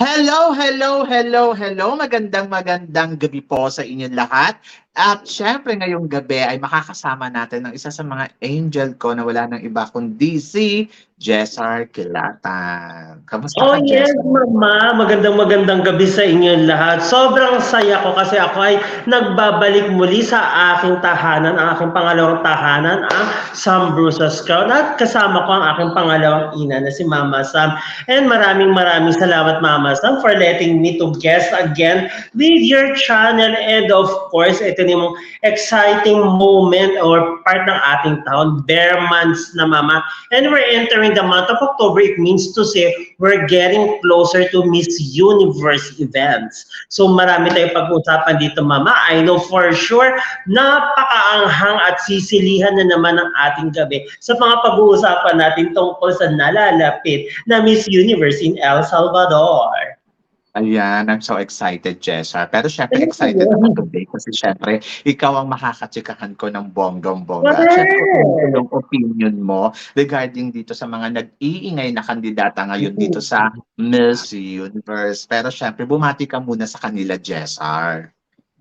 Hello, hello, hello, hello. Magandang gabi po sa inyong lahat. At syempre ngayong gabi ay makakasama natin ang isa sa mga angel ko na wala nang iba kundi si Jessar Kilatan. Kamusta Oh ka, yes, Jessar? Mama. Magandang gabi sa inyong lahat. Sobrang saya ko kasi ako ay nagbabalik muli sa aking tahanan, ang aking pangalawang tahanan, ang Sam Bruce's Crown. At kasama ko ang aking pangalawang ina na si Mama Sam. And maraming salamat Mama Sam for letting me to guest again with your channel. And of course, ito yung exciting moment or part ng ating taon, bare months na Mama. And we're entering the month of October. It means to say we're getting closer to Miss Universe events. So marami tayong pag-uusapan dito, Mama. I know for sure, napakaanghang at sisilihan na naman ang ating gabi sa mga pag-uusapan natin tungkol sa nalalapit na Miss Universe in El Salvador. Ayan, I'm so excited, Jessar. Pero syempre excited ako today kasi syempre ikaw ang makakatsikahan ko ng bonggang-bongga. At syempre kukunin ko yung opinion mo regarding dito sa mga nag-iingay na kandidata ngayon dito sa Miss Universe. Pero syempre bumati ka muna sa kanila, Jessar.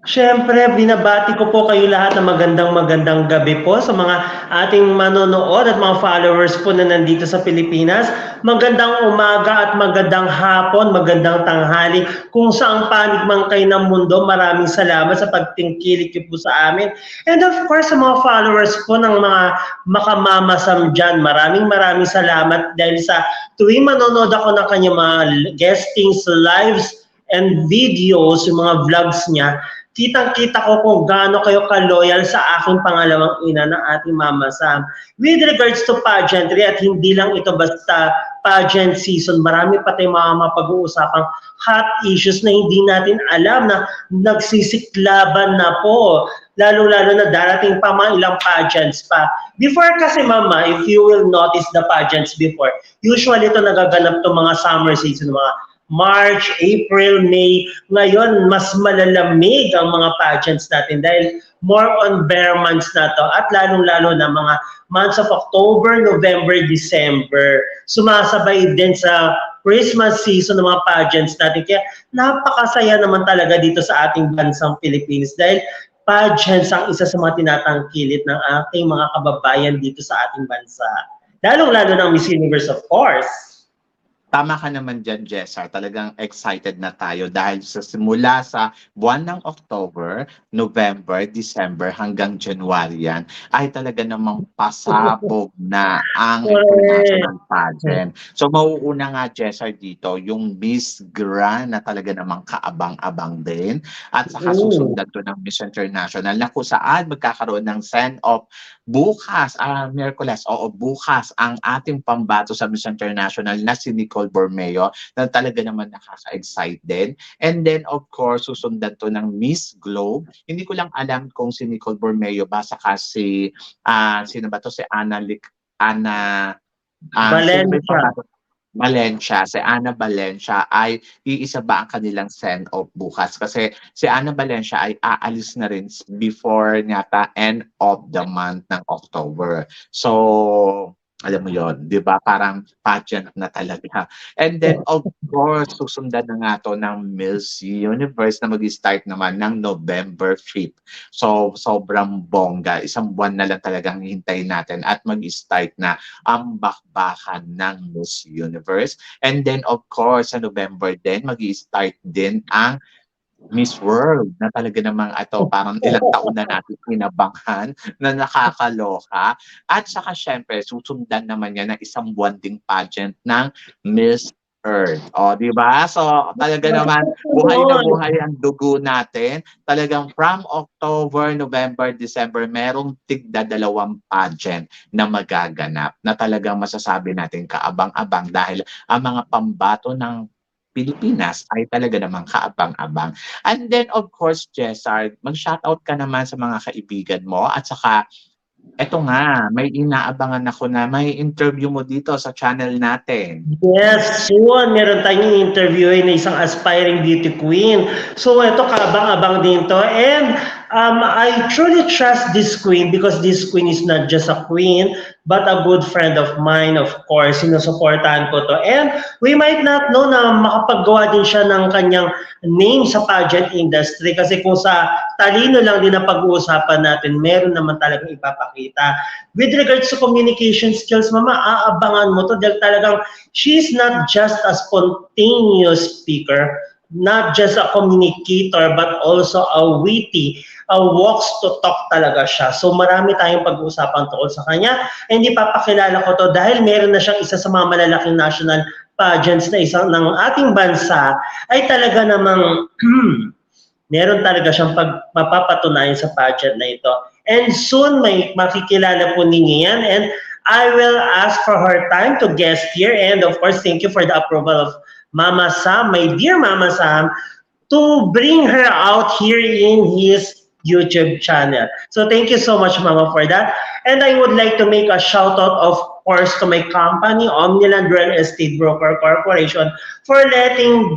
Siyempre, binabati ko po kayo lahat ng magandang gabi po sa mga ating manonood at mga followers po na nandito sa Pilipinas. Magandang umaga at magandang hapon, magandang tanghali. Kung saang panig man kayo ng mundo, maraming salamat sa pagtingkilik niyo po sa amin. And of course, sa mga followers po ng mga makamamasam dyan, maraming salamat dahil sa tuwing manonood ako ng kanyang mga guestings, lives, and videos, yung mga vlogs niya, kitang-kita ko kung gaano kayo ka-loyal sa aking pangalawang ina ng ating Mama Sam. With regards to pageantry, at hindi lang ito basta pageant season, marami pa tayong mga mapag-uusapang hot issues na hindi natin alam na nagsisiklaban na po. Lalo-lalo na darating pa mga ilang pageants pa. Before kasi, Mama, if you will notice the pageants before, usually ito nagaganap to mga summer season, mga March, April, May. Ngayon, mas malalamig ang mga pageants natin dahil more on bare months na to at lalong-lalo na mga months of October, November, December. Sumasabay din sa Christmas season ng mga pageants natin. Kaya napakasaya naman talaga dito sa ating bansang Philippines dahil pageants ang isa sa mga tinatangkilik ng ating mga kababayan dito sa ating bansa. Lalong-lalo ng Miss Universe, of course. Tama ka naman dyan, Jessar. Talagang excited na tayo dahil sa simula sa buwan ng October, November, December hanggang January yan, ay talaga namang pasabog na ang international pageant. So mauuna nga, Jessar, dito yung Miss Grand na talaga namang kaabang-abang din. At saka susundan to ng Miss International na kung saan magkakaroon ng send-off bukas, Miyerkules, bukas ang ating pambato sa Miss International na si Nicole Bormeo na talaga naman nakaka-excite din. And then, of course, susundan to ng Miss Globe. Hindi ko lang alam kung si Nicole Bormeo ba saka si, sino ba to? Si Ana Valencia, si Ana Valencia ay iisa ba ang kanilang send-off bukas? Kasi si Ana Valencia ay aalis na rin before yata end of the month ng October. So, alam mo yon, di ba? Parang pageant na talaga. And then, of course, susundan na nga to ng Miss Universe na mag-start naman ng November 5th. So, sobrang bongga. Isang buwan na lang talagang hintayin natin at mag-start na ang bakbakan ng Miss Universe. And then, of course, sa November din, mag-start din ang Miss World na talaga namang parang ilang taon na natin pinabanghan na nakakaloka. At saka syempre, susundan naman yan ng isang buwan ding pageant ng Miss Earth. O, di ba? So, talaga naman, buhay na buhay ang dugo natin. Talagang from October, November, December, merong tigda-dalawang pageant na magaganap na talagang masasabi natin kaabang-abang dahil ang mga pambato ng Pilipinas ay talaga namang kaabang-abang. And then, of course, Jessar, mag-shoutout ka naman sa mga kaibigan mo at saka eto nga, may inaabangan ako na may interview mo dito sa channel natin. Yes, soon meron tayong interview na isang aspiring beauty queen. So ito kabang-abang din to. And I truly trust this queen because this queen is not just a queen, but a good friend of mine, of course. Sinusuportahan ko to. And we might not know na makapaggawa din siya ng kanyang name sa pageant industry kasi kung sa talino lang din na pag-uusapan natin, meron naman talagang ipapakita. With regards to communication skills, mama, aabangan mo to dahil talagang she's not just a spontaneous speaker, not just a communicator, but also a witty, walks to talk talaga siya. So marami tayong pag-uusapan tungkol sa kanya. And ipapakilala ko to dahil meron na siyang isa sa mga malalaking national pageants na isang ng ating bansa ay talaga namang meron talaga siyang mapapatunayan sa pageant na ito. And soon may makikilala po ninyo yan. And I will ask for her time to guest here. And of course, thank you for the approval of Mama Sam, my dear Mama Sam, to bring her out here in his YouTube channel. So thank you so much, Mama, for that. And I would like to make a shout out, of course, to my company, Omniland Real Estate Broker Corporation, for letting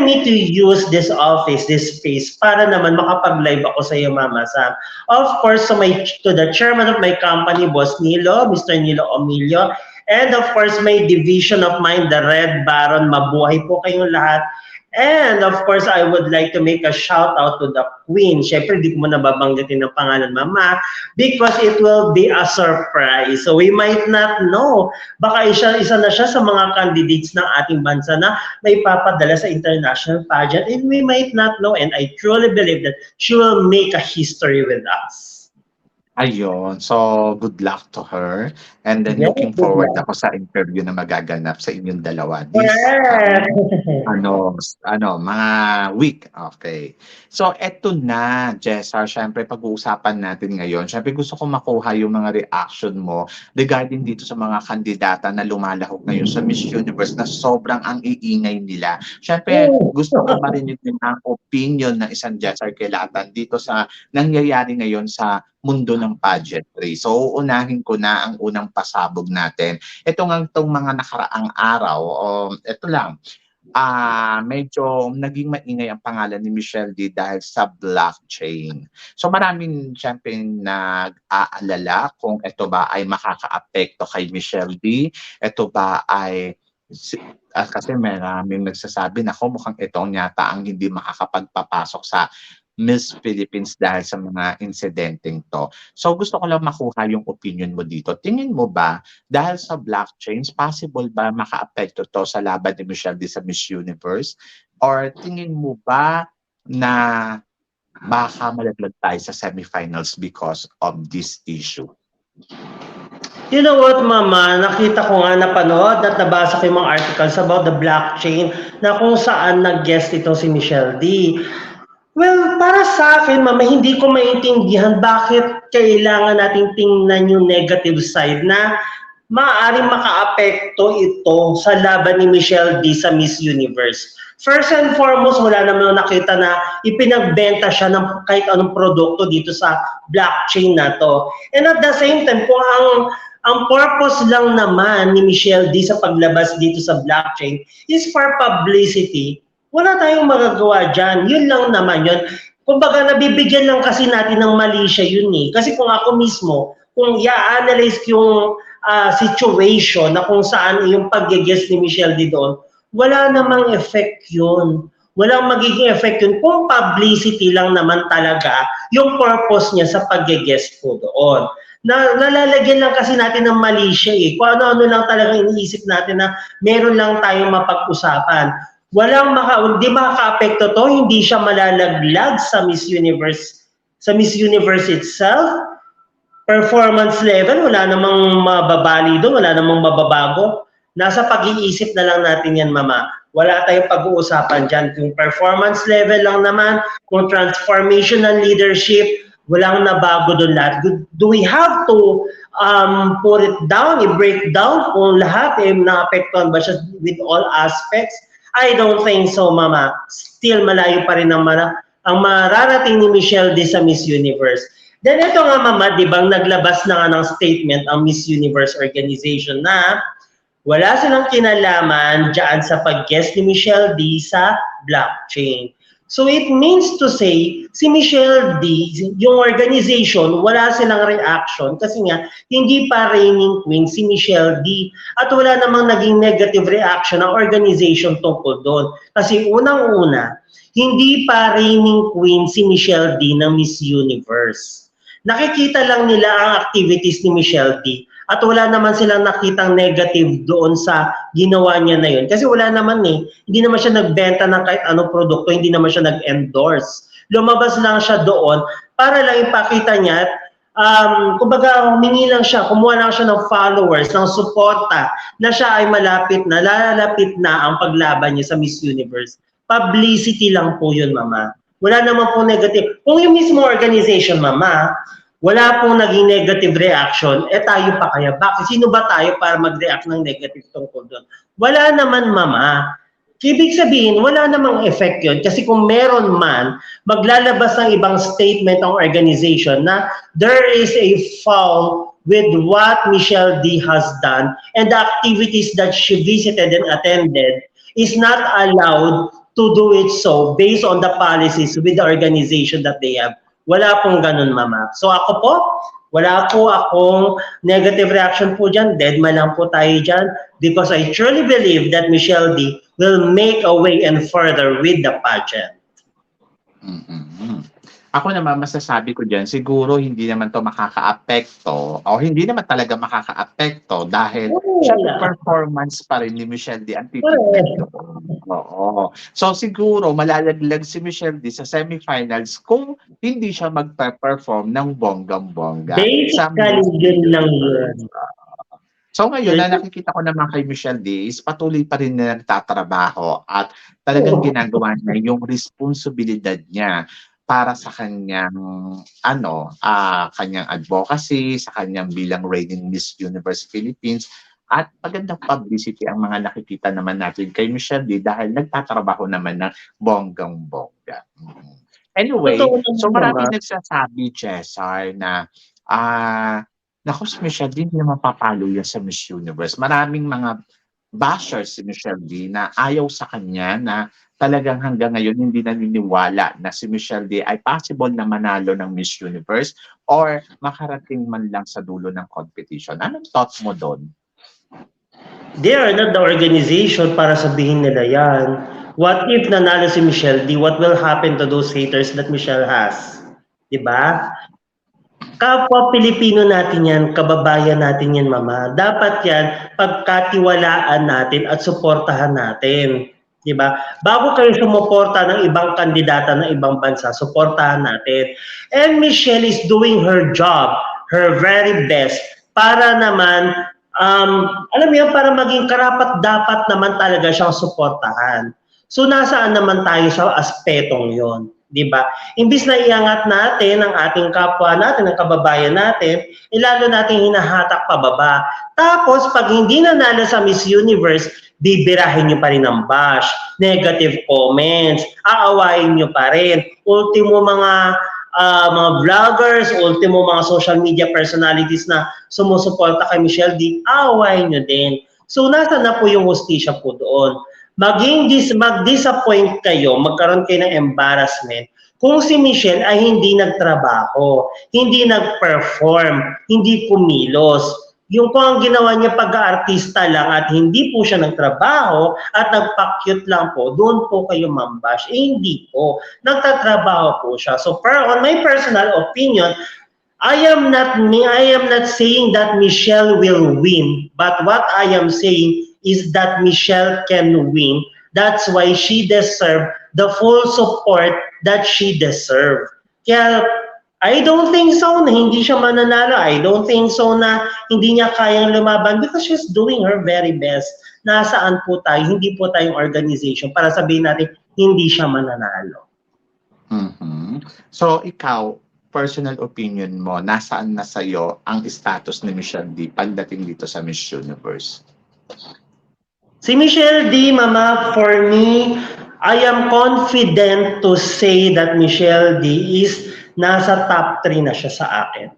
me to use this office, this space, para naman makapag-live ako sa iyo, Mama Sam. Of course, to the chairman of my company, Boss Nilo, Mr. Nilo Omilio, and of course, my division of mine, the Red Baron. Mabuhay po kayong lahat. And of course, I would like to make a shout out to the Queen. Siyempre, di ko mo nababanggitin ng pangalan, Mama, because it will be a surprise. So we might not know. Baka isa na siya sa mga candidates ng ating bansa na may papadala sa international pageant. And we might not know. And I truly believe that she will make a history with us. Ayun. So, good luck to her. And then Yes, looking good forward luck. ako sa interview na magaganap sa inyong dalawa Yes. mga week. Okay. So, eto na, Jessar. Syempre, pag-uusapan natin ngayon. Syempre, gusto ko makuha yung mga reaction mo regarding dito sa mga kandidata na lumalahok ngayon sa Miss Universe na sobrang ang iingay nila. Syempre, gusto ko marinig din ang opinion ng isang Jessar Kelatan dito sa nangyayari ngayon sa mundo ng pageantry. So, uunahin ko na ang unang pasabog natin. Ito nga itong mga nakaraang araw, ito lang, medyo naging maingay ang pangalan ni Michelle D dahil sa blockchain. So maraming siyempre nag-aalala kung ito ba ay makaka-apekto kay Michelle D. Ito ba ay kasi maraming nagsasabi na mukhang itong yata ang hindi makakapagpapasok sa Miss Philippines dahil sa mga insidenteng to. So gusto ko lang makuha yung opinion mo dito. Tingin mo ba, dahil sa blockchains, possible ba maka-apekto to sa laban ni Michelle D sa Miss Universe? Or tingin mo ba na baka malaglag tayo sa semifinals because of this issue? You know what, Mama? Nakita ko nga, napanood at nabasa ko yung mga articles about the blockchain na kung saan nag-guest itong si Michelle D. Well, para sa akin, Mama, hindi ko maintindihan bakit kailangan nating tingnan yung negative side na maaaring maka-apekto ito sa laban ni Michelle D sa Miss Universe. First and foremost, wala naman nakita na ipinagbenta siya ng kahit anong produkto dito sa blockchain na to. And at the same time, kung ang purpose lang naman ni Michelle D sa paglabas dito sa blockchain is for publicity, wala tayong magagawa dyan. Yun lang naman yun. Kumbaga, nabibigyan lang kasi natin ng mali siya yun eh. Kasi kung ako mismo, kung i-analyze yung situation na kung saan yung pag-guest ni Michelle D doon, wala namang effect yun. Walang magiging effect yun kung publicity lang naman talaga yung purpose niya sa pag-guest po doon. Nalalagyan lang kasi natin ng mali siya eh. Kung ano-ano lang talaga iniisip natin na meron lang tayong mapag-usapan. Hindi makaka-apekto to, hindi siya malalaglag sa Miss Universe itself. Performance level, wala namang mababali doon, wala namang mababago. Nasa pag-iisip na lang natin yan, Mama. Wala tayong pag-uusapan dyan. Kung performance level lang naman, kung transformational leadership, walang nabago doon lahat. Do we have to put it down, i-break down kung lahat naapektuhan ba siya with all aspects? I don't think so, Mama. Still, malayo pa rin ang mararating ni Michelle D sa Miss Universe. Then ito nga, Mama, di bang naglabas na nga ng statement ang Miss Universe organization na wala silang kinalaman dyan sa pag-guest ni Michelle D sa blockchain. So it means to say, si Michelle D, yung organization, wala silang reaction kasi nga, hindi pa reigning queen si Michelle D. At wala namang naging negative reaction ng organization tungkol doon. Kasi unang-una, hindi pa reigning queen si Michelle D ng Miss Universe. Nakikita lang nila ang activities ni Michelle D at wala naman silang nakitang negative doon sa ginawa niya na yun. Kasi wala naman hindi naman siya nagbenta ng kahit anong produkto, hindi naman siya nag-endorse. Lumabas lang siya doon para lang ipakita niya, kumbaga humingi lang siya, kumuha lang siya ng followers, ng suporta, na siya ay lalapit na ang paglaban niya sa Miss Universe. Publicity lang po yun, Mama. Wala naman po negative. Kung yung mismo organization, Mama, wala pong naging negative reaction, tayo pa kaya? Bakit? Sino ba tayo para mag-react ng negative tungkol doon? Wala naman, Mama. Ibig sabihin, wala namang effect yun. Kasi kung meron man, maglalabas ng ibang statement ng organization na there is a foul with what Michelle D has done and the activities that she visited and attended is not allowed to do it so based on the policies with the organization that they have. Wala pong ganun, Mama. So ako po, wala po akong negative reaction po dyan. Dead man lang po tayo dyan because I truly believe that Michelle D will make a way and further with the pageant. Mm-hmm. Ako naman masasabi ko dyan, siguro hindi naman to makaka-apekto o hindi naman talaga makaka-apekto dahil siya performance pa rin ni Michelle D ang titignan ko. Oo. So siguro malalaglag si Michelle D sa semifinals kung hindi siya magpe-perform ng bonggang-bongga. Basically, yun lang yun. So ngayon na nakikita ko naman kay Michelle D is patuloy pa rin na nagtatrabaho at talagang ginagawa niya yung responsibilidad niya para sa kanyang kanyang advocacy, sa kanyang bilang reigning Miss Universe Philippines at magandang publicity ang mga nakikita naman natin kay Michelle D dahil nagtatrabaho naman ng bonggang-bongga. Anyway, so marami nagsasabi, Cesar, na naku, si Michelle D hindi naman papalo yan sa Miss Universe. Maraming mga bashers si Michelle D na ayaw sa kanya na talagang hanggang ngayon hindi naniniwala na si Michelle D ay possible na manalo ng Miss Universe or makarating man lang sa dulo ng competition. Anong thoughts mo doon? They are not the organization para sabihin nila yan. What if nanalo si Michelle D? What will happen to those haters that Michelle has? Diba? Kapwa Pilipino natin yan, kababayan natin yan, Mama. Dapat yan, pagkatiwalaan natin at suportahan natin. Diba? Bago kayo sumuporta ng ibang kandidata ng ibang bansa, suportahan natin. And Michelle is doing her job, her very best, para naman, alam mo yan, para maging karapat-dapat naman talaga siyang suportahan. So nasaan naman tayo sa aspetong yon? Diba? Imbis na iangat natin ang ating kapwa natin, ang kababayan natin, lalo natin hinahatak pababa. Tapos, pag hindi nanalo sa Miss Universe, bibirahin nyo pa rin ang bash, negative comments, aawain nyo pa rin. Ultimo mga vloggers, ultimo mga social media personalities na sumusuporta kay Michelle D, aawain nyo din. So, nasa na po yung hustisya po doon. Mag-disappoint kayo, magkaroon kayo ng embarrassment kung si Michelle ay hindi nagtrabaho, hindi nag-perform, hindi kumilos. Yung kung ang ginawa niya pag-aartista lang at hindi po siya nagtrabaho at nagpa-cute lang po, doon po kayo mambash. Hindi po. Nagtatrabaho po siya. So on my personal opinion, I am not saying that Michelle will win, but what I am saying is that Michelle can win. That's why she deserves the full support that she deserves. Kaya, I don't think so na hindi siya mananalo. I don't think so na hindi niya kayang lumaban because she's doing her very best. Nasaan po tayo? Hindi po tayong organization para sabihin natin hindi siya mananalo. Mm-hmm. So, ikaw, personal opinion mo, nasaan na sa'yo ang status ni Michelle D pagdating dito sa Miss Universe? Si Michelle D, Mama, for me, I am confident to say that Michelle D is nasa top 3 na siya sa akin.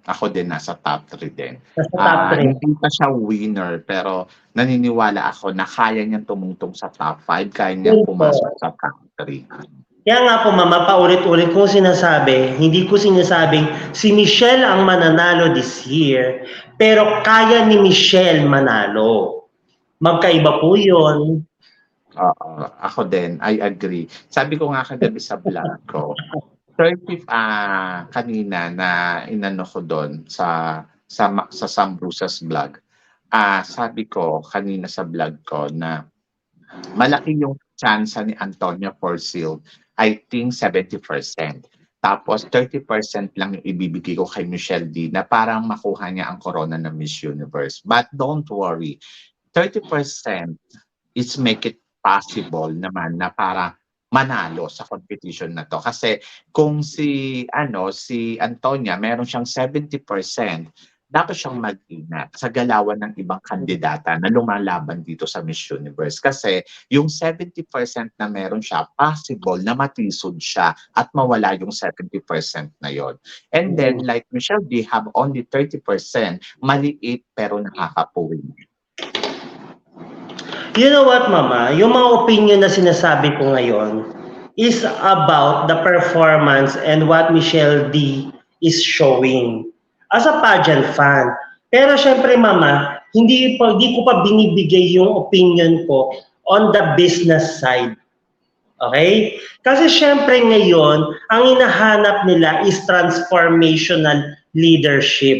Ako din nasa top 3 din. Nasa top 3. Hindi pa siya winner pero naniniwala ako na kaya niyang tumungtong sa top 5, kaya niyang Yun po. pumasok sa top 3. Kaya nga po mama, paulit-ulit kong sinasabi, hindi ko sinasabing si Michelle ang mananalo this year, pero kaya ni Michelle manalo. Magkaiba po yun. Oo, ako din, I agree. Sabi ko nga kagabi sa vlog ko, 30 kanina na inano ko doon sa Sam Brusas vlog. Sabi ko kanina sa vlog ko na malaki yung chance ni Antonia Porcil, I think 70%. Tapos 30% lang yung ibibigay ko kay Michelle D na parang makuha niya ang corona ng Miss Universe. But don't worry, 30% is make it possible naman na para manalo sa competition na to. Kasi kung si Antonia meron siyang 70%, dapat siyang mag-ingat sa galawan ng ibang kandidata na lumalaban dito sa Miss Universe. Kasi yung 70% na meron siya, possible na matisod siya at mawala yung 70% na yon. And then, like Michelle D, have only 30%, maliit pero nakakapuwing. You know what, Mama? Yung mga opinion na sinasabi ko ngayon is about the performance and what Michelle D is showing as a pageant fan. Pero syempre, Mama, hindi ko pa binibigay yung opinion ko on the business side. Okay? Kasi syempre ngayon, ang hinahanap nila is transformational leadership.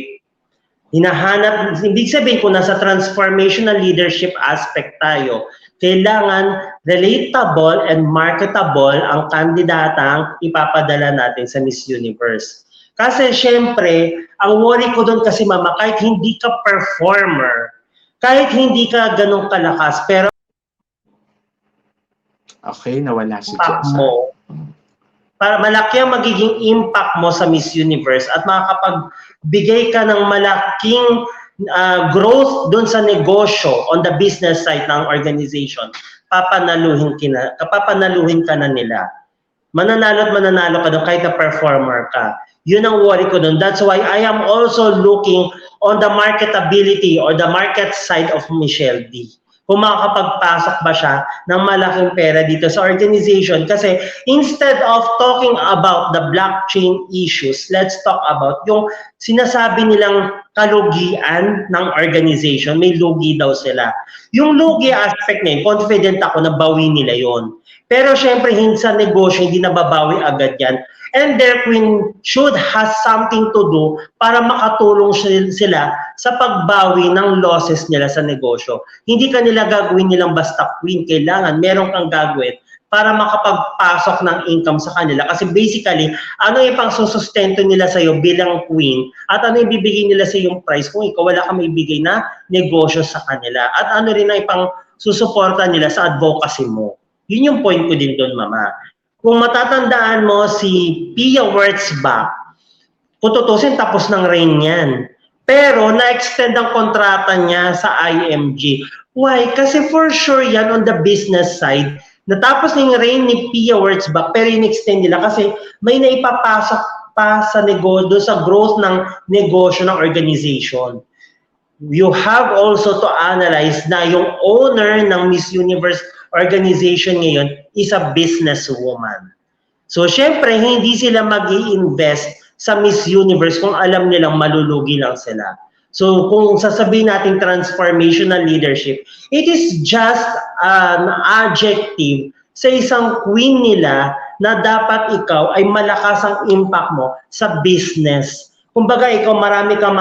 Hinahanap, ibig sabihin kung nasa transformational leadership aspect tayo, kailangan relatable and marketable ang kandidatang ipapadala natin sa Miss Universe. Kasi syempre, ang worry ko doon kasi mama, kahit hindi ka performer, kahit hindi ka ganun kalakas, pero okay, nawala si impact Jessa. mo, para malaki ang magiging impact mo sa Miss Universe at makakapagbigay ka ng malaking growth doon sa negosyo on the business side ng organization, papanaluhin ka na nila. Mananalo at mananalo ka doon kahit na performer ka. Yun ang worry ko doon. That's why I am also looking on the marketability or the market side of Michelle D. Kung makakapagpasok ba siya ng malaking pera dito sa organization. Kasi instead of talking about the blockchain issues, let's talk about yung sinasabi nilang kalugian ng organization. May lugi daw sila. Yung lugi aspect na yun, confident ako na bawi nila yon. Pero syempre, sa negosyo, hindi nababawi agad yan. And their queen should has something to do para makatulong sila sa pagbawi ng losses nila sa negosyo. Hindi kanila gagawin nilang basta queen. Kailangan meron kang gagawin para makapagpasok ng income sa kanila. Kasi basically, ano yung pang susustento nila sa'yo bilang queen at ano yung bibigay nila sa yung price kung ikaw wala kang maibigay na negosyo sa kanila. At ano rin ang ipang susuporta nila sa advocacy mo. Yun yung point ko din doon, mama. Kung matatandaan mo si Pia Wurtzbach, kung tutusin tapos ng reign yan. Pero na-extend ang kontrata niya sa IMG. Why? Kasi for sure yan on the business side, natapos ng reign ni Pia Wurtzbach, pero in-extend nila kasi may naipapasok pa sa negosyo, sa growth ng negosyo ng organization. You have also to analyze na yung owner ng Miss Universe organization ngayon is a businesswoman. So, syempre, hindi sila mag-i-invest sa Miss Universe kung alam nilang malulugi lang sila. So, kung sasabihin natin transformational leadership, it is just an adjective sa isang queen nila na dapat ikaw ay malakas ang impact mo sa business. Kumbaga, ikaw marami ka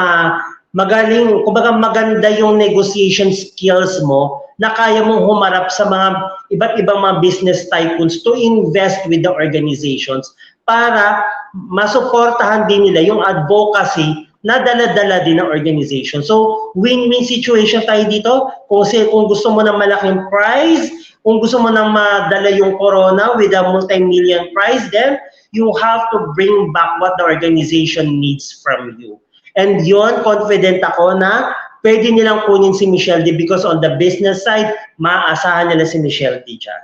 magaling, kumbaga maganda yung negotiation skills mo na kaya mong humarap sa mga iba't ibang mga business tycoons to invest with the organizations para masuportahan din nila yung advocacy na dala-dala din ng organization. So, win-win situation tayo dito. Kung gusto mo ng malaking prize, kung gusto mo nang madala yung corona with a multi-million prize, then you have to bring back what the organization needs from you. And yon, confident ako na pwede nilang kunin si Michelle D because on the business side, maaasahan nila si Michelle D dyan.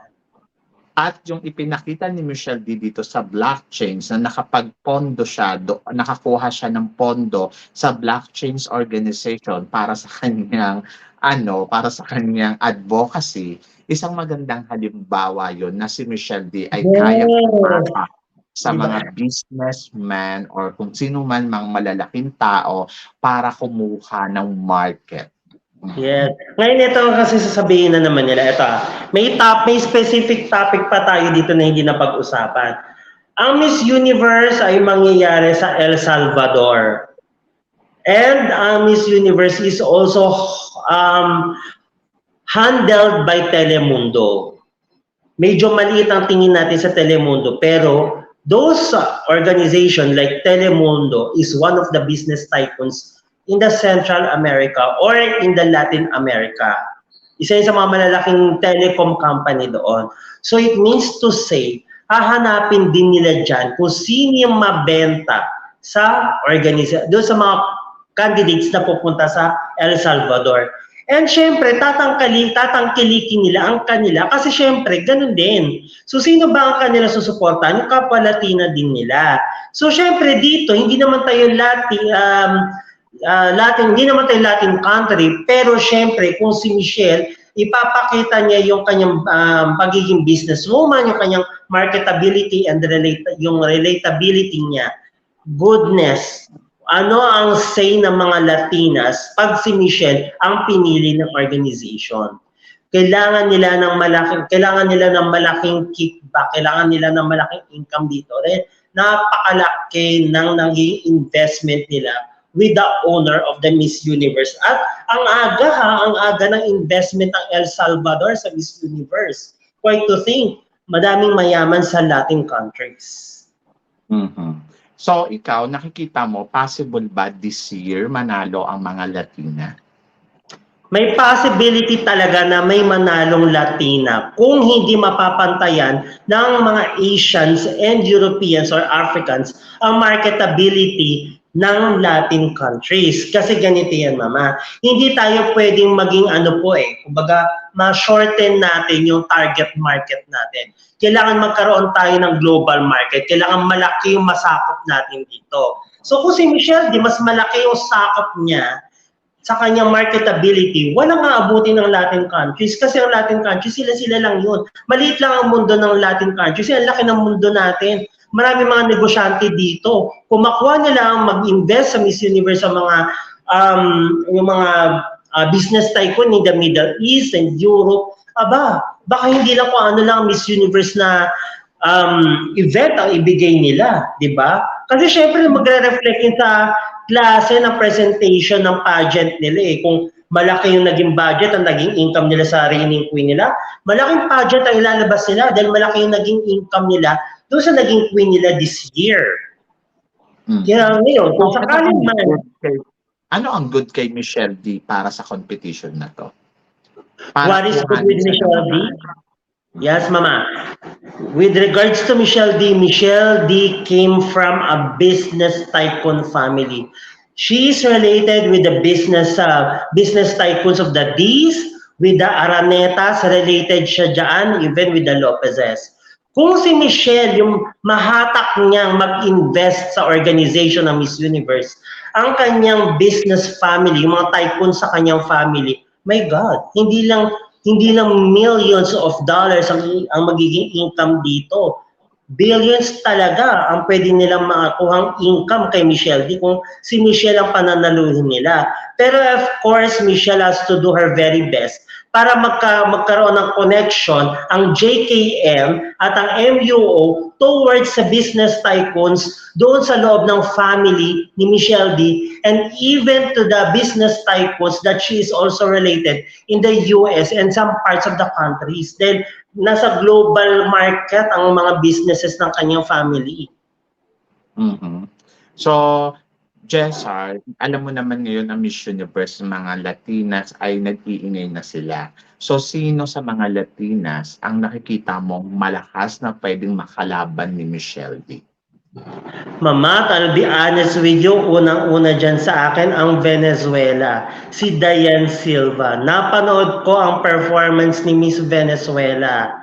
At yung ipinakita ni Michelle D dito sa blockchains na nakapagpondo siya, nakakuha siya ng pondo sa blockchains organization para sa kanyang para sa kanyang advocacy, isang magandang halimbawa yon na si Michelle D ay kayang Yes. umasa sa Diba? mga businessman or kung sino man mang malalaking tao para kumuha ng market. Yes. Ngayon ito kasi sasabihin na naman nila. Ito may specific topic pa tayo dito na hindi napag-usapan. Ang Miss Universe ay mangyayari sa El Salvador. And ang Miss Universe is also handled by Telemundo. Medyo maliit ang tingin natin sa Telemundo, pero those organization like Telemundo is one of the business tycoons in the Central America or in the Latin America. Isa yun sa mga malalaking telecom company doon. So it means to say, hahanapin din nila dyan kung sino yung mabenta sa organization, doon sa mga candidates na pupunta sa El Salvador. And syempre, tatangkilikin nila ang kanila kasi syempre, ganun din. So sino ba ang kanila susuportahan? Yung kapwa Latina din nila. So syempre dito, hindi naman tayo hindi naman tayo Latin country, pero syempre kung si Michelle, ipapakita niya yung kanyang pagiging businesswoman, yung kanyang marketability and yung relatability niya. Goodness, ano ang say ng mga Latinas pag si Michelle ang pinili ng organization? Kailangan nila ng malaking kickback, kailangan nila ng malaking income dito. Napakalaki ng naging investment nila with the owner of the Miss Universe. At ang aga ng investment ng El Salvador sa Miss Universe. Quite to think, madaming mayaman sa Latin countries. Mm-hmm. So ikaw, nakikita mo, possible ba this year manalo ang mga Latina? May possibility talaga na may manalong Latina kung hindi mapapantayan ng mga Asians and Europeans or Africans ang marketability ng Latin countries. Kasi ganito yan, Mama. Hindi tayo pwedeng maging kumbaga, ma-shorten natin yung target market natin. Kailangan magkaroon tayo ng global market. Kailangan malaki yung masakop natin dito. So kung si Michelle, mas malaki yung sakop niya sa kanyang marketability, walang aabutin ng Latin countries kasi ang Latin countries, sila lang yun. Maliit lang ang mundo ng Latin countries. Ang laki ng mundo natin. Marami mga negosyante dito. Kung makuha nila ang mag-invest sa Miss Universe sa mga business tycoon in the Middle East and Europe, baka hindi lang kung ano lang Miss Universe na event ang ibigay nila, di ba? Kasi syempre magre-reflect yun sa klase ng presentation ng pageant nila Kung malaki yung naging budget, ang naging income nila sa reigning queen nila, malaking pageant ang ilalabas nila dahil malaki yung naging income nila doon sa naging queen nila this year. Kaya ngayon, kung sakaling man... Ano ang good kay Michelle D para sa competition na to? What is good with Michelle D? Yes, Mama. With regards to Michelle D came from a business tycoon family. She is related with the business tycoons of the D's, with the Aranetas, related siya dyan, even with the Lopezes. Kung si Michelle, yung mahatak niyang mag-invest sa organization ng Miss Universe, ang kanyang business family, yung mga tycoon sa kanyang family, my God, hindi lang millions of dollars ang magiging income dito. Billions talaga ang pwede nilang makakuhang income kay Michelle D kung si Michelle ang pananaluhin nila. Pero of course, Michelle has to do her very best para magkaroon ng connection ang JKM at ang MUO towards sa business tycoons doon sa loob ng family ni Michelle D and even to the business tycoons that she is also related in the US and some parts of the countries. Then nasa global market ang mga businesses ng kanyang family. Mm-hmm. So, Jessar, alam mo naman ngayon ang Miss Universe ng mga Latinas ay nag-iingay na sila. So, sino sa mga Latinas ang nakikita mong malakas na pwedeng makalaban ni Michelle D? Mama, I'll be honest with you, unang-una dyan sa akin ang Venezuela, si Diane Silva. Napanood ko ang performance ni Miss Venezuela.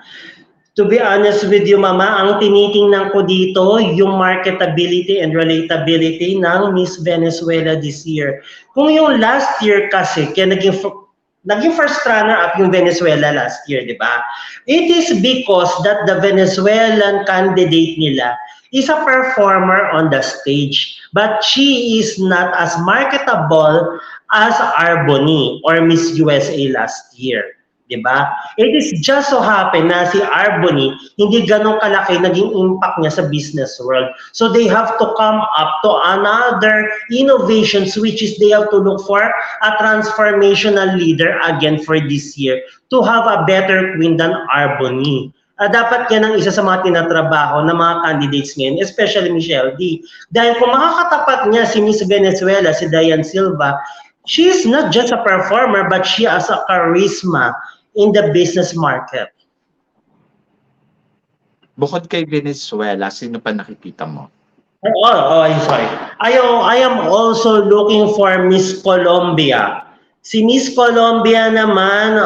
To be honest with you, Mama, ang tinitingnan ko dito, yung marketability and relatability ng Miss Venezuela this year. Kung yung last year kasi, kaya naging first runner-up yung Venezuela last year, di ba? It is because that the Venezuelan candidate nila is a performer on the stage, but she is not as marketable as Arboni or Miss USA last year. Diba? It is just so happen na si Arboni, hindi ganun kalaki naging impact niya sa business world. So they have to come up to another innovations, which is they have to look for a transformational leader again for this year to have a better queen than Arboni. Dapat yan ang isa sa mga tinatrabaho ng mga candidates ngayon, especially Michelle D. Dahil kung makakatapat niya si Miss Venezuela, si Diane Silva, she is not just a performer, but she has a charisma in the business market. Bukod kay Venezuela, sino pa nakikita mo? I'm sorry. I am also looking for Miss Colombia. Si Miss Colombia naman,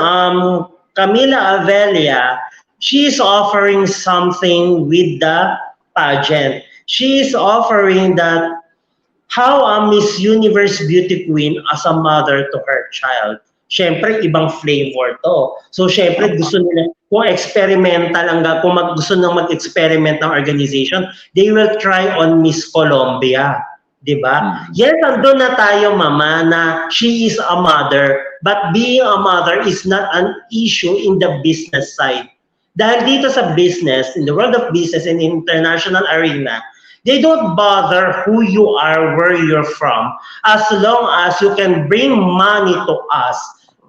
Camila Avelia, she is offering something with the pageant. She is offering that how a Miss Universe Beauty Queen as a mother to her child. Siyempre, ibang flavor to. So, siyempre, gusto nila, kung experimental, kung gusto nang mag-experiment ng organization, they will try on Miss Colombia. Diba? Yes, andun na tayo, Mama, na she is a mother, but being a mother is not an issue in the business side. Dahil dito sa business, in the world of business and international arena, they don't bother who you are, where you're from, as long as you can bring money to us.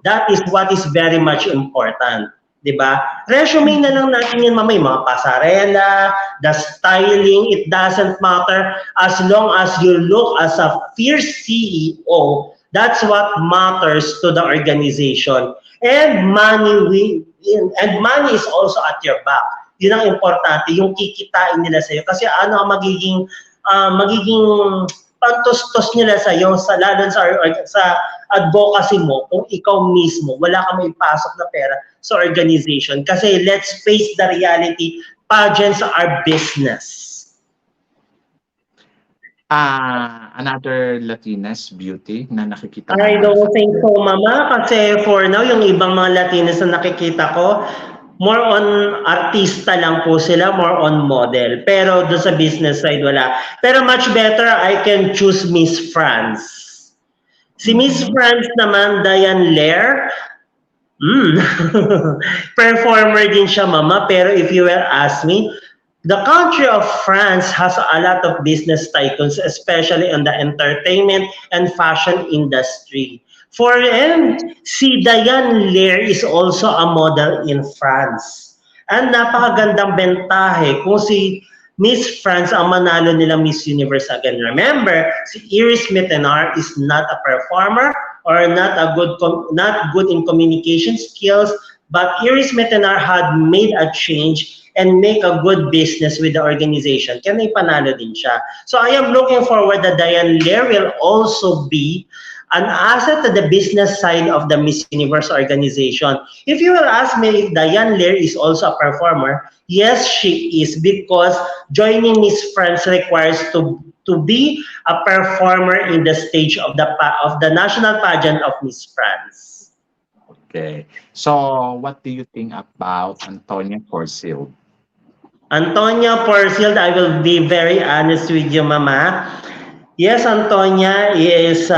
That is what is very much important. Diba? Resume na lang natin yan, Mama, yung mga pasarela, the styling, it doesn't matter. As long as you look as a fierce CEO, that's what matters to the organization. And money is also at your back. Yun ang importante, yung kikitain nila sa'yo. Kasi ano ang magiging pantustos nila sa'yo, lalo sa advocacy mo, kung ikaw mismo, wala kang maipasok na pera sa organization. Kasi let's face the reality, pageants are business. Another Latinas beauty na nakikita mo? I don't think so, Mama, kasi for now, yung ibang mga Latinas na nakikita ko, more on artista lang po sila, more on model. Pero doon sa business side, wala. Pero much better, I can choose Miss France. Si Miss France naman, Diane Lair, performer din siya, Mama. Pero if you will ask me, the country of France has a lot of business tycoons, especially on the entertainment and fashion industry. Si Diane Lair is also a model in France. And napakagandang bentahe kung si Miss France ang manalo nila Miss Universe again. Remember, si Iris Mittenar is not a performer or not good in communication skills, but Iris Mittenar had made a change and make a good business with the organization. Kaya naipanalo din siya. So I am looking forward that Diane Lair will also be an asset to the business side of the Miss Universe organization. If you will ask me if Diane Lair is also a performer, yes, she is, because joining Miss France requires to be a performer in the stage of the national pageant of Miss France. Okay. So, what do you think about Antonia Porcil? Antonia Porcil, I will be very honest with you, Mama. Yes, Antonia is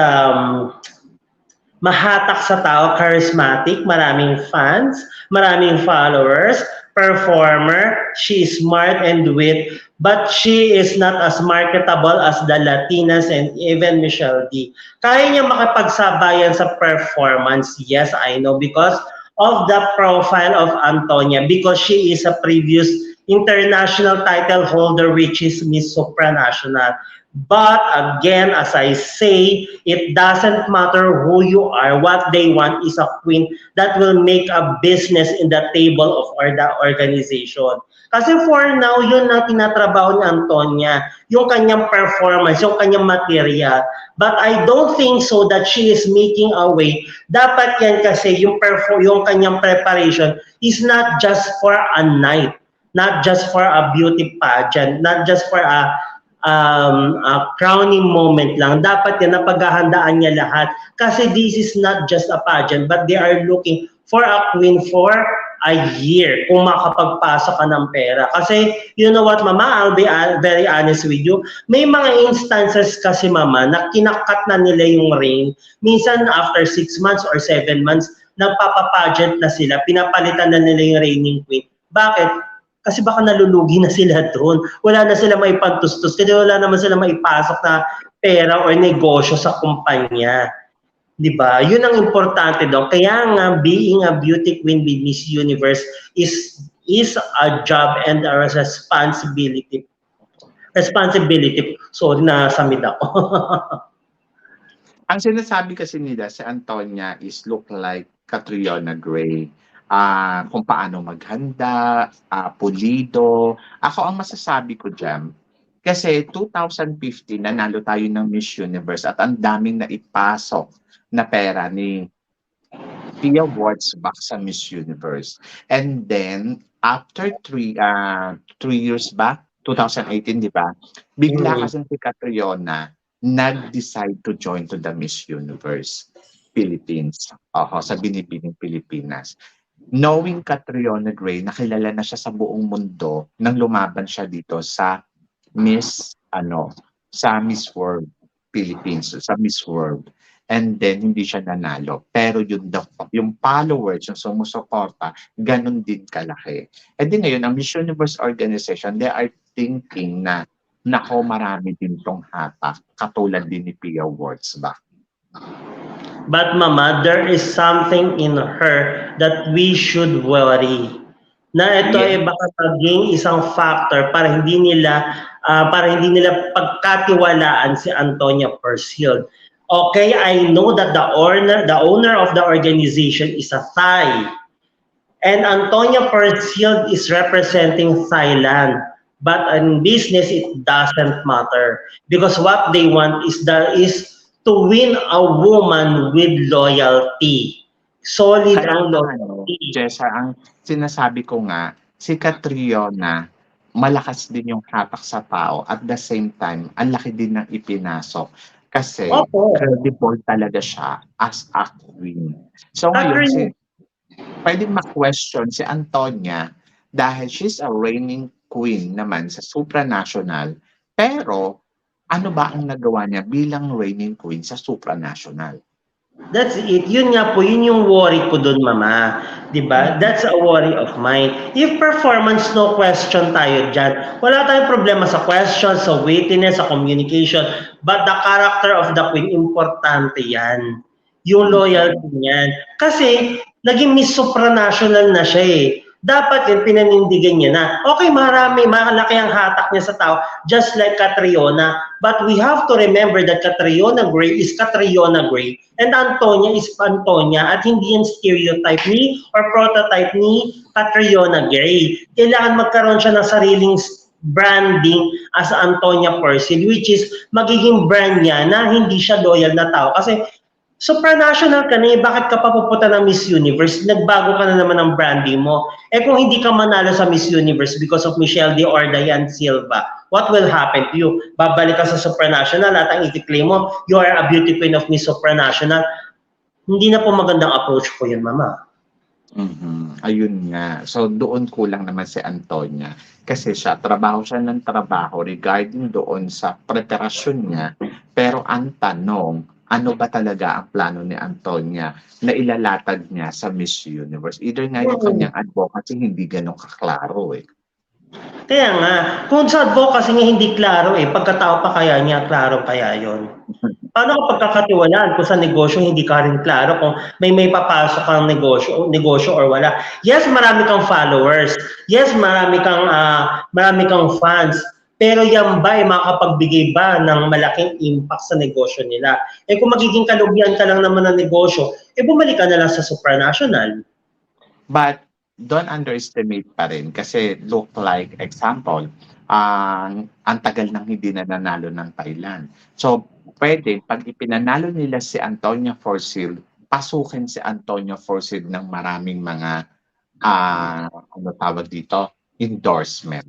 mahatak sa tao, charismatic, maraming fans, maraming followers, performer, she is smart and wit, but she is not as marketable as the Latinas and even Michelle D. Kaya niya makipagsabayan sa performance, yes, I know, because of the profile of Antonia, because she is a previous international title holder, which is Miss Supranational. But again, as I say, it doesn't matter who you are. What they want is a queen that will make a business in the table of the organization. Kasi for now, yun ang tinatrabaho ni Antonia, yung kanyang performance, yung kanyang material. But I don't think so that she is making a way. Dapat yan kasi yung kanyang preparation is not just for a night. not just for a beauty pageant, not just for a crowning moment lang. Dapat yan, napaghahandaan niya lahat. Kasi this is not just a pageant, but they are looking for a queen for a year kung makapagpasok ka ng pera. Kasi, you know what, Mama, I'll be very honest with you. May mga instances kasi, Mama, na kinakat na nila yung ring. Minsan, after 6 months or 7 months, nagpapapageant na sila, pinapalitan na nila yung reigning queen. Bakit? Kasi baka nalulugi na sila doon. Wala na sila maipantustos. Kasi wala naman sila maipasok na pera or negosyo sa kumpanya. Di ba? Yun ang importante doon. Kaya nga, being a beauty queen with Miss Universe is a job and a responsibility. Sorry, nasamid ako. Ang sinasabi kasi nila si Antonia is look like Catriona Gray. Kung paano maghanda, pulido. Ako ang masasabi ko dyan, kasi 2015 nanalo tayo ng Miss Universe at ang daming naipasok na pera ni Pia Wurtzbach sa Miss Universe. And then, after 3 years ba? 2018, di ba? Bigla kasi si Catriona nag-decide to join to the Miss Universe Philippines. Sa Binibining Pilipinas. Knowing Catriona Gray, nakilala na siya sa buong mundo nang lumaban siya dito sa Miss World Philippines, sa Miss World. And then hindi siya nanalo. Pero yung followers, yung sumusuporta, ganun din kalaki. And then ngayon, ang Miss Universe organization, they are thinking na nako, marami din tong hatak, katulad din ni Pia Wurtzbach. But Mama, there is something in her that we should worry. Na ito ay baka maging isang factor para hindi nila pagkatiwalaan si Antonia Persild. Okay, I know that the owner of the organization is a Thai. And Antonia Persild is representing Thailand. But in business, it doesn't matter. Because what they want is to win a woman with loyalty. Solid ang loyalty. Jessa, ang sinasabi ko nga, si Catriona, malakas din yung hatak sa tao. At the same time, ang laki din ng ipinasok. Kasi credible talaga siya as a queen. So ngayon, pwedeng ma-question si Antonia dahil she's a reigning queen naman sa supranational. Pero ano ba ang nagawa niya bilang reigning queen sa supranational? That's it. Yun nga po, yun yung worry ko dun, Mama. Diba? That's a worry of mine. If performance, no question tayo dyan. Wala tayong problema sa questions, sa wittiness, sa communication. But the character of the queen, importante yan. Yung loyalty niyan. Kasi, naging Miss Supranational na siya eh. Dapat yun, pinanindigan niya na, okay, malaki ang hatak niya sa tao, just like Catriona, but we have to remember that Catriona Gray is Catriona Gray, and Antonia is Antonia, at hindi yung stereotype ni or prototype ni Catriona Gray. Kailangan magkaroon siya ng sariling branding as Antonia Persild, which is magiging brand niya na hindi siya loyal na tao. Kasi supranational ka na eh, bakit ka pa pupunta ng Miss Universe? Nagbago ka na naman ng branding mo. Eh kung hindi ka manalo sa Miss Universe because of Michelle D. or Diane Silva, what will happen to you? Babalik ka sa supranational at ang i-claim mo, you are a beauty queen of Miss Supranational. Hindi na po magandang approach po yun, Mama. Ayun nga. So doon kulang naman si Antonia. Kasi trabaho siya ng trabaho regarding doon sa preparasyon niya. Pero ang tanong, ano ba talaga ang plano ni Antonia na ilalatag niya sa Miss Universe? Either nga yung kanyang advocacy hindi ganun kaklaro eh. Kaya nga, kung sa advocacy nga hindi klaro eh, pagkatao pa kaya niya, klaro kaya yon. Paano kung pagkakatiwalaan kung sa negosyo hindi ka rin klaro kung may papasok kang negosyo or wala? Yes, marami kang followers. Yes, marami kang fans. Pero yan ba ay makapagbigay ba ng malaking impact sa negosyo nila? Eh kung magiging kalugyan ka lang naman ng negosyo, eh bumalik ka na lang sa supranational. But don't underestimate pa rin kasi look like example, ang tagal nang hindi na nanalo ng Thailand. So pwede pag ipinanalo nila si Antonia Persild, pasukin si Antonia Persild ng maraming mga ano tawag dito, endorsement.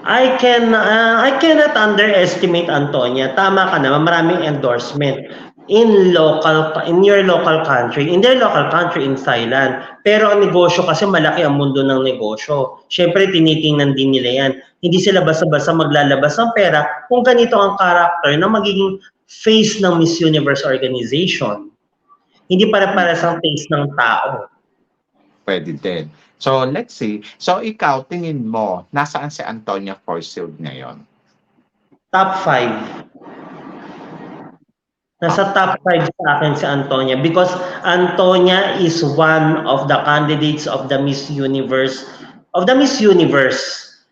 I cannot underestimate Antonia. Tama ka naman, maraming endorsement in your local country, in their local country in Thailand. Pero ang negosyo kasi malaki ang mundo ng negosyo. Siyempre tinitingnan din nila yan. Hindi sila basta-basta maglalabas ng pera kung ganito ang character na magiging face ng Miss Universe organization. Hindi para sa face ng tao. Pwede din. So, let's see. So, ikaw, tingin mo, nasaan si Antonia Forsyth ngayon? Top 5. Nasa top 5 sa akin si Antonia because Antonia is one of the candidates of the Miss Universe.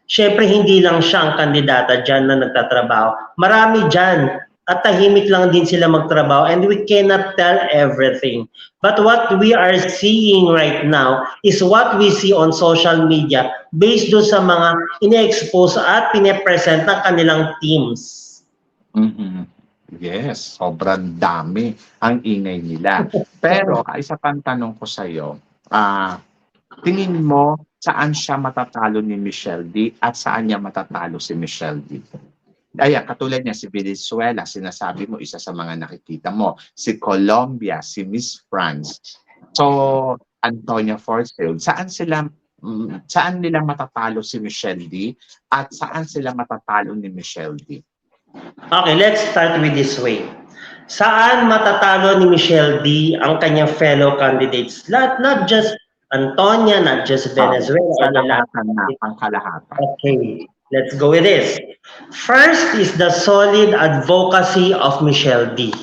Siyempre, hindi lang siya ang kandidata dyan na nagtatrabaho. Marami dyan. At tahimik lang din sila magtrabaho and we cannot tell everything. But what we are seeing right now is what we see on social media based doon sa mga ine-expose at pine-present ng kanilang teams. Mhm. Yes, sobrang dami ang ingay nila. Pero, isa pang tanong ko sa'yo, tingin mo saan siya matatalo ni Michelle D at saan niya matatalo si Michelle D? Ayan, katulad niya si Venezuela, sinasabi mo isa sa mga nakikita mo. Si Colombia, si Miss France. So, Antonia Forsyth, saan nila matatalo si Michelle D at saan sila matatalo ni Michelle D? Okay, let's start with this way. Saan matatalo ni Michelle D ang kanyang fellow candidates? Not just Antonia, not just Venezuela. Pangkalahatan. Okay, let's go with this. First is the solid advocacy of Michelle D.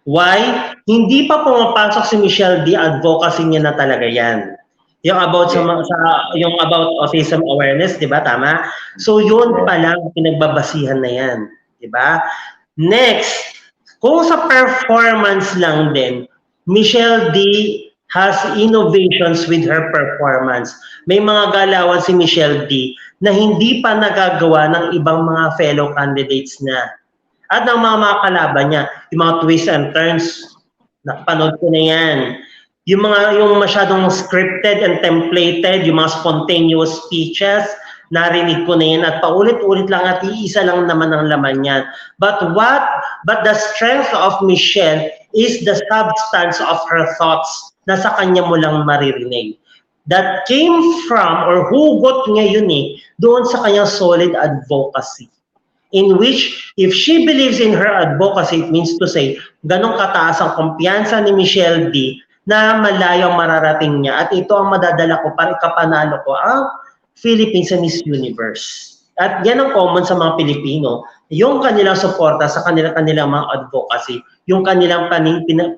Why? Hindi pa pumapasok si Michelle D, advocacy niya na talaga yan. Yung about yung about autism awareness, 'di ba? Tama? So yun pa lang pinagbabasihan na yan, 'di ba? Next, kung sa performance lang din, Michelle D has innovations with her performance. May mga galawan si Michelle D na hindi pa nagagawa ng ibang mga fellow candidates na. At ng mga kalaban niya, yung mga twists and turns, napanood ko na yan. Yung masyadong scripted and templated, yung mga spontaneous speeches, narinig ko na yan at paulit-ulit lang at iisa lang naman ang laman yan. But the strength of Michelle is the substance of her thoughts na sa kanya mo lang maririnig. That came from or hugot niya yun doon sa kanyang solid advocacy. In which, if she believes in her advocacy, it means to say, ganong kataas ang kumpiyansa ni Michelle D na malayo ang mararating niya. At ito ang madadala ko, kapanalo ko, ang Philippines sa Miss Universe. At yan ang common sa mga Pilipino, yung kanilang suporta sa kanilang mga advocacy, yung kanilang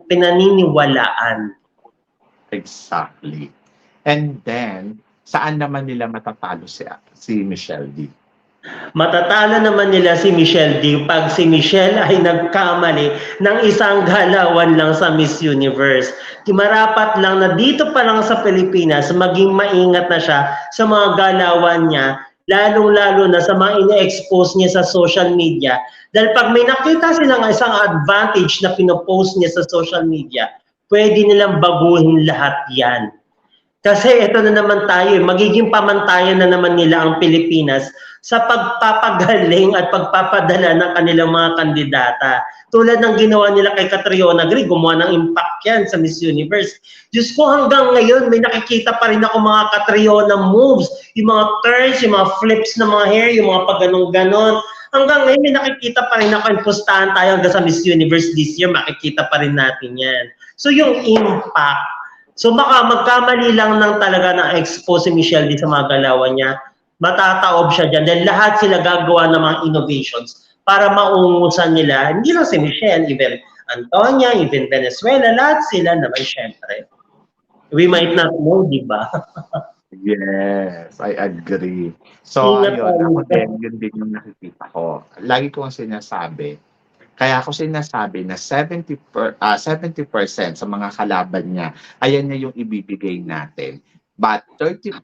pinaniniwalaan. Exactly. And then, saan naman nila matatalo si Michelle D? Matatalo naman nila si Michelle D pag si Michelle ay nagkamali ng isang galawan lang sa Miss Universe. Marapat lang na dito pa lang sa Pilipinas, maging maingat na siya sa mga galawan niya, lalong-lalo na sa mga ine-expose niya sa social media. Dahil pag may nakita silang isang advantage na pinopost niya sa social media, pwede nilang baguhin lahat yan. Kasi ito na naman tayo, magiging pamantayan na naman nila ang Pilipinas sa pagpapagaling at pagpapadala ng kanilang mga kandidata. Tulad ng ginawa nila kay Catriona Gray, gumawa ng impact yan sa Miss Universe. Diyos ko, hanggang ngayon, may nakikita pa rin ako mga Catriona moves, yung mga turns, yung mga flips ng mga hair, yung mga pagganon-ganon. Hanggang ngayon, may nakikita pa rin ako, pustahan tayo hanggang sa Miss Universe this year, makikita pa rin natin yan. So yung impact, so baka magkamali lang ng talaga na expose si Michelle D sa mga galawan niya, matataob siya dyan dahil lahat sila gagawa ng mga innovations para maungusan nila, hindi lang si Michelle, even Antonia, even Venezuela, lahat sila naman syempre. We might not know, di ba? Yes, I agree. So, ayun, ako yun din yung nakikita ko. Lagi ko ang sinasabi, kaya ako sinasabi na 70% sa mga kalaban niya, ayan niya yung ibibigay natin. But 30%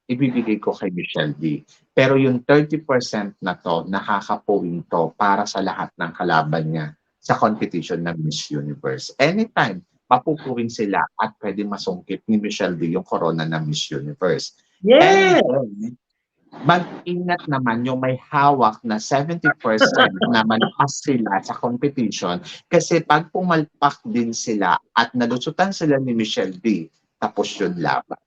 ibibigay ko kay Michelle D. Pero yung 30% na to, nakakapuwing to para sa lahat ng kalaban niya sa competition ng Miss Universe. Anytime, mapupuwing sila at pwede masungkit ni Michelle D yung corona ng Miss Universe. Yes! And then, mag-ingat naman yung may hawak na 70% na malakas sila sa competition kasi pag pumalpak din sila at nalusutan sila ni Michelle D, tapos yun laban.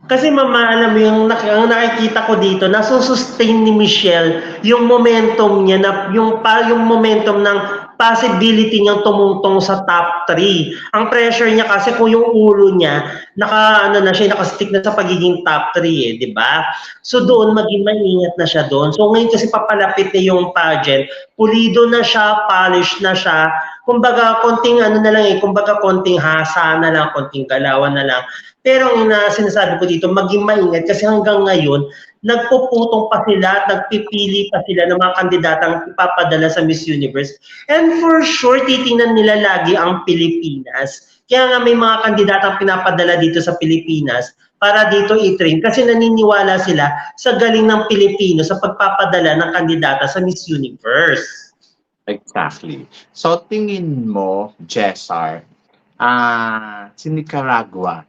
Kasi mama, alam mo ang nakikita ko dito, nasusustain ni Michelle yung momentum niya, yung momentum ng possibility niyang tumungtong sa top 3. Ang pressure niya kasi kung yung ulo niya, nakastick na sa pagiging top 3 di ba? So doon, maging maingat na siya doon. So ngayon kasi papalapit na yung pageant, pulido na siya, polished na siya, kumbaga konting kumbaga konting hasa na lang, konting galawan na lang. Pero ang sinasabi ko dito, maging maingat kasi hanggang ngayon, nagpuputong pa sila at nagpipili pa sila ng mga kandidatang ipapadala sa Miss Universe. And for sure, titingnan nila lagi ang Pilipinas. Kaya nga may mga kandidatang pinapadala dito sa Pilipinas para dito i-train kasi naniniwala sila sa galing ng Pilipino sa pagpapadala ng kandidata sa Miss Universe. Exactly. So tingin mo, Jessar, si Nicaragua,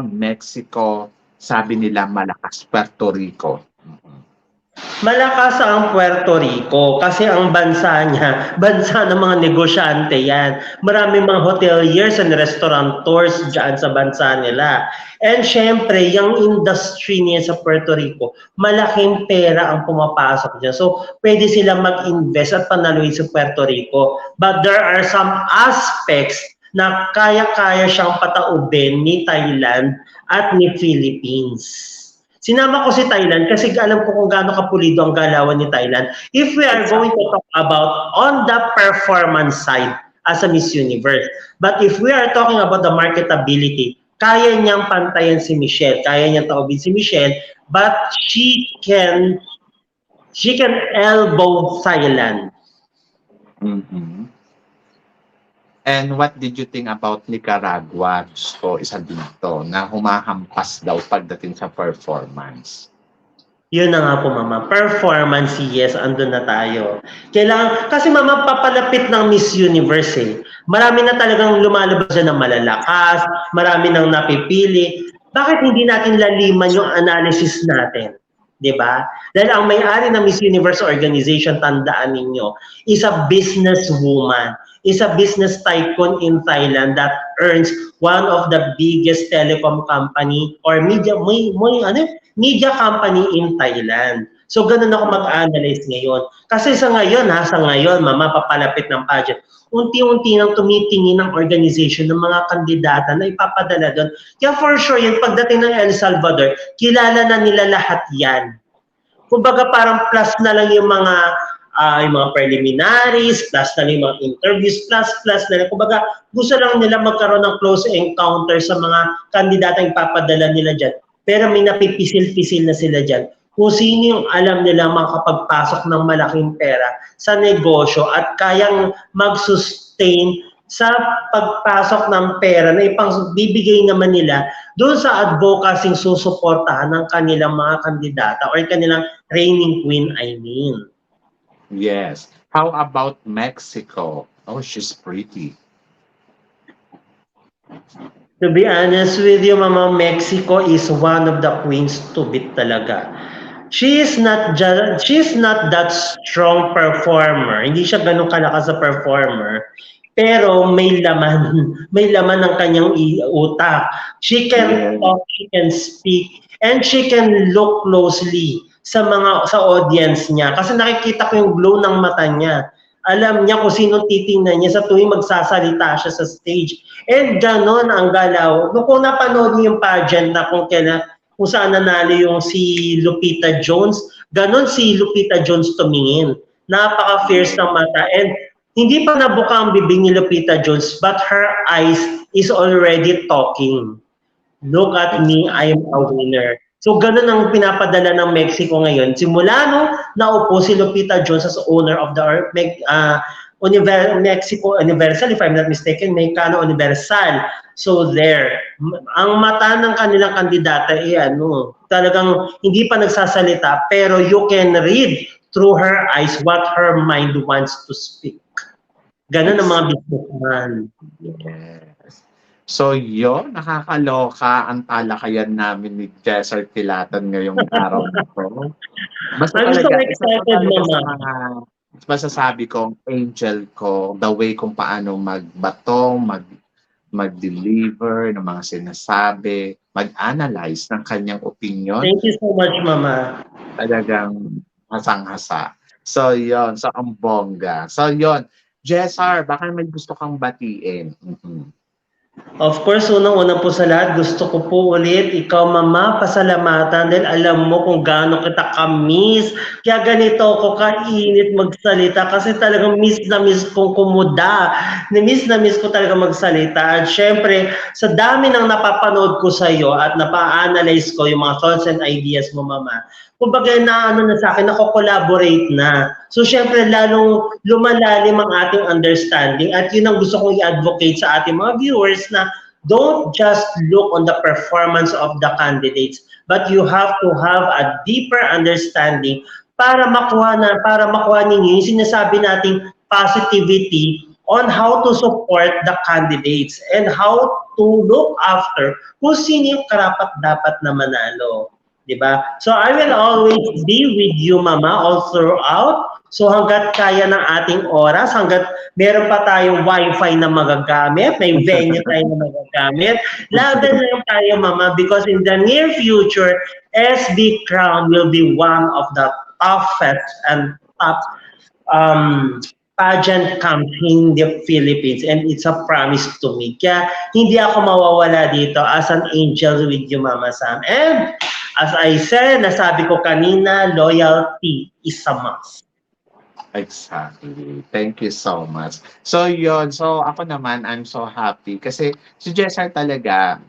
Mexico, sabi nila malakas Puerto Rico. Malakas ang Puerto Rico kasi ang bansa niya, bansa ng mga negosyante yan. Maraming mga hoteliers and restaurateurs dyan sa bansa nila. And syempre, yung industry niya sa Puerto Rico, malaking pera ang pumapasok dyan. So, pwede sila mag-invest at panaluin sa Puerto Rico. But there are some aspects na kaya-kaya siyang pataubin ni Thailand at ni Philippines. Sinama ko si Thailand kasi alam ko kung gaano kapulido ang galawan ni Thailand. If we are going to talk about on the performance side as a Miss Universe. But if we are talking about the marketability, kaya niyang pantayan si Michelle, kaya niyang taubin si Michelle, but she can elbow Thailand. Mm-hmm. And what did you think about Nicaragua? So, isa dito na humahampas daw pagdating sa performance. Yun na nga po, mama. Performance, yes, andun na tayo. Kailangan, kasi mama, papalapit ng Miss Universe eh. Marami na talagang lumalabas dyan ng malalakas, marami nang napipili. Bakit hindi natin laliman yung analysis natin? Diba? Dahil ang may-ari ng Miss Universe organization, tandaan ninyo, is a businesswoman, is a business tycoon in Thailand that earns one of the biggest telecom company or media company in Thailand. So ganun ako mag-analyze ngayon. Kasi sa ngayon, mama, papalapit ng pageant, unti-unti nang tumitingin ng organization ng mga kandidata na ipapadala doon. Kaya for sure, yung pagdating ng El Salvador, kilala na nila lahat yan. Kumbaga parang plus na lang yung mga preliminaries, plus na lang yung mga interviews, plus na lang. Kumbaga gusto lang nila magkaroon ng close encounter sa mga kandidatang ipapadala nila dyan. Pero may napipisil-pisil na sila dyan. Kung sino yung alam nila makapagpasok ng malaking pera sa negosyo at kayang mag-sustain sa pagpasok ng pera na bibigay naman nila doon sa advocacy susuportahan ng kanilang mga kandidata or kanilang reigning queen, I mean. Yes. How about Mexico? Oh, she's pretty. To be honest with you, Mama, Mexico is one of the queens to beat talaga. She's not that strong performer. Hindi siya ganun kalakas sa performer. Pero may laman ng kanyang utak. She can talk, she can speak, and she can look closely sa audience niya. Kasi nakikita ko yung glow ng mata niya. Alam niya kung sino titingnan niya sa tuwing magsasalita siya sa stage. And ganon ang galaw. Kung napanood niyo yung pageant na kung saan nanalo yung si Lupita Jones, ganon si Lupita Jones tumingin. Napaka-fierce ng mata. And hindi pa nabuka ang bibig ni Lupita Jones, but her eyes is already talking. Look at me, I am a winner. So ganun ang pinapadala ng Mexico ngayon. Simula nung naupo si Lupita Jones as owner of the Mexico Universal, if I'm not mistaken, Mexicano Universal. So there, ang mata ng kanilang kandidata, talagang hindi pa nagsasalita, pero you can read through her eyes what her mind wants to speak. Ganun ang mga businessman. Yes. So yun, nakakaloka ang talakayan namin ni Jessar Kilatan ngayong araw na 'to. Basta I'm so talaga, isa to excited, talaga sa Mama. mga masasabi kong angel ko, the way kung paano magbato, mag-deliver ng mga sinasabi, mag-analyze ng kanyang opinion, Thank you so much, Mama. talagang hasang-hasa. So yon, so ang bongga. So yon, Jessar, baka may gusto kang batiin. Mhm. Of course, unang-una po sa lahat, gusto ko po ulit ikaw, Mama, pasalamatan dahil alam mo kung gaano kita ka-miss. Kaya ganito ako kainit magsalita kasi talagang miss kong kumuda. Na miss ko talaga magsalita. At syempre, sa dami ng napapanood ko sa iyo at napa-analyze ko yung mga thoughts and ideas mo, Mama, kumbaga na ano na sa akin, nako-collaborate na. So syempre lalong lumalalim ang ating understanding at yun ang gusto kong i-advocate sa ating mga viewers na don't just look on the performance of the candidates but you have to have a deeper understanding para makuha ninyo yung sinasabi nating positivity on how to support the candidates and how to look after kung sino yung karapat dapat na manalo. 'Di ba? So I will always be with you, Mama, all throughout. So hangga't kaya ng ating oras, hangga't meron pa tayong wifi na magagamit, may venue tayo na magagamit, laban lang tayo, Mama, because in the near future, SB Crown will be one of the toughest and top um, pageant campaign in the Philippines and it's a promise to me. Kaya hindi ako mawawala dito as an angel with you, Mama Sam. And as I said, nasabi ko kanina, loyalty is a must. Exactly. Thank you so much. So yon, so ako naman, I'm so happy kasi si Jessar talaga,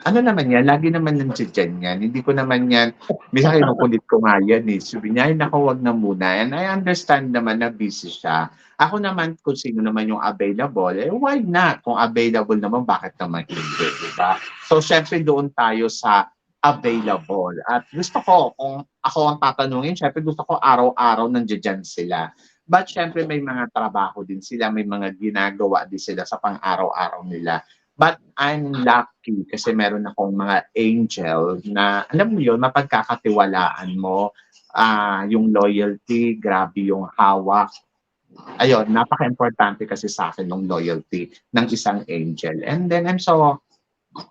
ano naman yan, lagi naman nandiyan yan. Hindi ko naman yan, minsan kinukulit ko nga yan eh. Sabi niya, ay naku, wag na muna. And I understand naman na busy siya. Ako naman, kung sino naman yung available, eh why not? Kung available naman, bakit naman hindi, di ba? So, syempre doon tayo sa available. At gusto ko, kung ako ang tatanungin, syempre gusto ko araw-araw nandiyan sila. But syempre may mga trabaho din sila, may mga ginagawa din sila sa pang-araw-araw nila. But I'm lucky kasi meron akong mga angel na, alam mo yun, mapagkakatiwalaan mo, yung loyalty, grabe yung hawak. Ayun, napaka-importante kasi sa akin ng loyalty ng isang angel. And then I'm so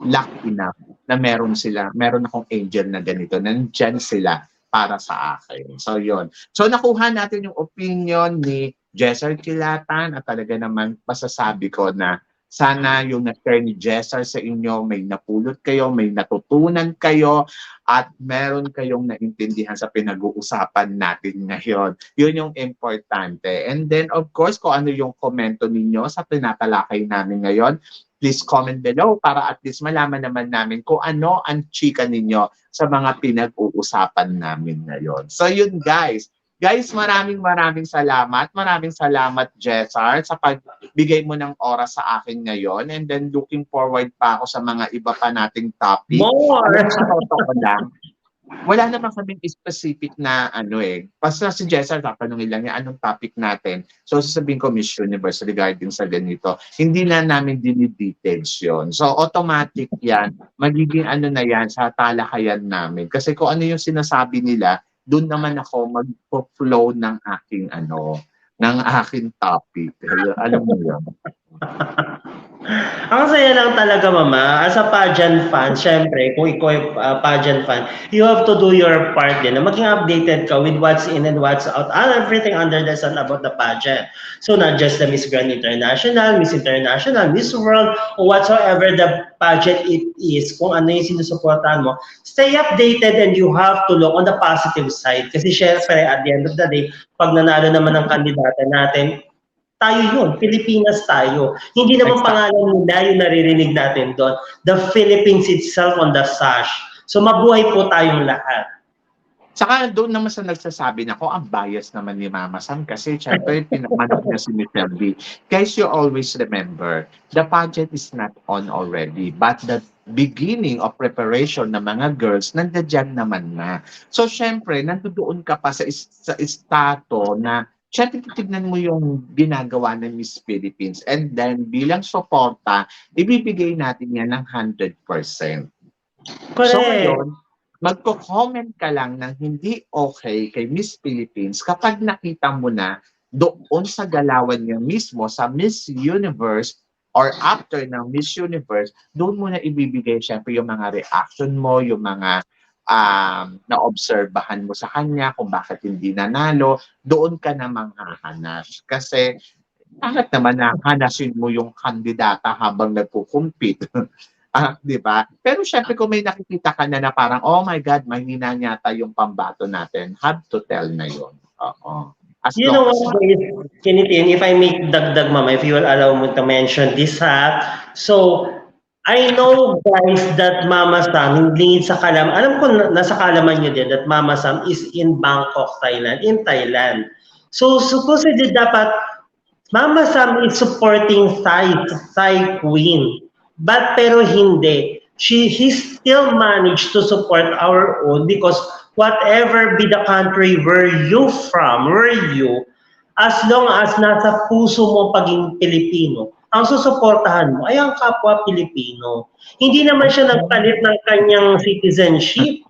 lucky enough na meron akong angel na ganito, nandyan sila para sa akin. So yun. So nakuha natin yung opinion ni Jessar Kilatan at talaga naman masasabi ko na sana yung na-share ni Jessar sa inyo, may napulot kayo, may natutunan kayo, at meron kayong naintindihan sa pinag-uusapan natin ngayon. Yun yung importante. And then, of course, kung ano yung komento ninyo sa tinatalakay namin ngayon, please comment below para at least malaman naman namin kung ano ang chika ninyo sa mga pinag-uusapan namin ngayon. So yun guys. Guys, maraming salamat. Maraming salamat, Jessar, sa pagbigay mo ng oras sa akin ngayon. And then looking forward pa ako sa mga iba pa nating topic. More! Alam mo, sa totoo lang, wala naman kaming specific na ano eh. Basta si Jessar, tatanungin lang niya anong topic natin. So sasabihin ko Miss Universe regarding sa ganito. Hindi na namin dinidetails yun. So automatic yan. Magiging ano na yan sa talakayan namin. Kasi kung ano yung sinasabi nila, doon naman ako mag-flow ng aking ano, ng aking topic. Alam mo yun. Ang saya lang talaga, Mama. As a pageant fan, syempre, kung ikaw ay pageant fan, you have to do your part din na maging updated ka with what's in and what's out and everything under the sun about the pageant. So, not just the Miss Grand International, Miss International, Miss World, or whatsoever the pageant it is, kung ano yung sinusuportahan mo, stay updated and you have to look on the positive side. Kasi syempre, at the end of the day, pag nanalo naman ang kandidata natin, tayo yun, Pilipinas tayo. Hindi naman pangalan nila yung naririnig natin doon. The Philippines itself on the sash. So mabuhay po tayong lahat. Saka doon naman sa nagsasabi na ko, ang bias naman ni Mama Sam kasi syempre pinagmanok niya si Miss LB. Guys, you always remember, the pageant is not on already, but the beginning of preparation ng mga girls, nandiyan naman na. So syempre, nandoon ka pa sa estrato na syempre titignan mo yung ginagawa ng Miss Philippines and then bilang suporta, ibibigay natin yan ng 100%. So Correct. ngayon, magko-comment ka lang ng hindi okay kay Miss Philippines kapag nakita mo na doon sa galawan niya mismo sa Miss Universe or after ng Miss Universe, doon mo na ibibigay syempre yung mga reaction mo, yung mga naobserbahan mo sa kanya kung bakit hindi nanalo, doon ka na manghahanap. Kasi bakit naman na hanasin mo yung kandidata habang nagko-compete? 'Di ba? Pero syempre kung may nakikita ka na parang, "Oh my God, mahina yata yung pambato natin," have to tell na yun. Oo. As You long know as what, guys, Kinitin, if I make dagdag, mama, if you will allow me to mention this, ha? So, I know, guys, that Mama Sam, hindi sa kalam, alam ko nasa kalaman nyo din that Mama Sam is in Bangkok, Thailand, in Thailand. So, supposedly dapat Mama Sam is supporting Thai Queen. But pero hindi. He still managed to support our own because whatever be the country where you, as long as nasa puso mo paging Pilipino, ang susuportahan mo ay ang kapwa Pilipino. Hindi naman siya nagpalit ng kanyang citizenship.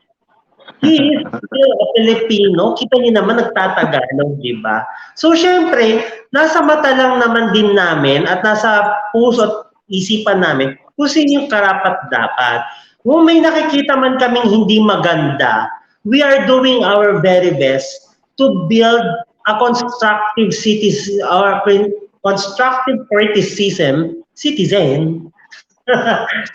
He is still a Filipino. Kita niyo naman nagtatagalog, di ba? So, syempre, nasa mata lang naman din namin at nasa puso at isipan namin kung sino yung karapat-dapat. Kung may nakikita man kaming hindi maganda, we are doing our very best to build a constructive citizen or constructive citizen.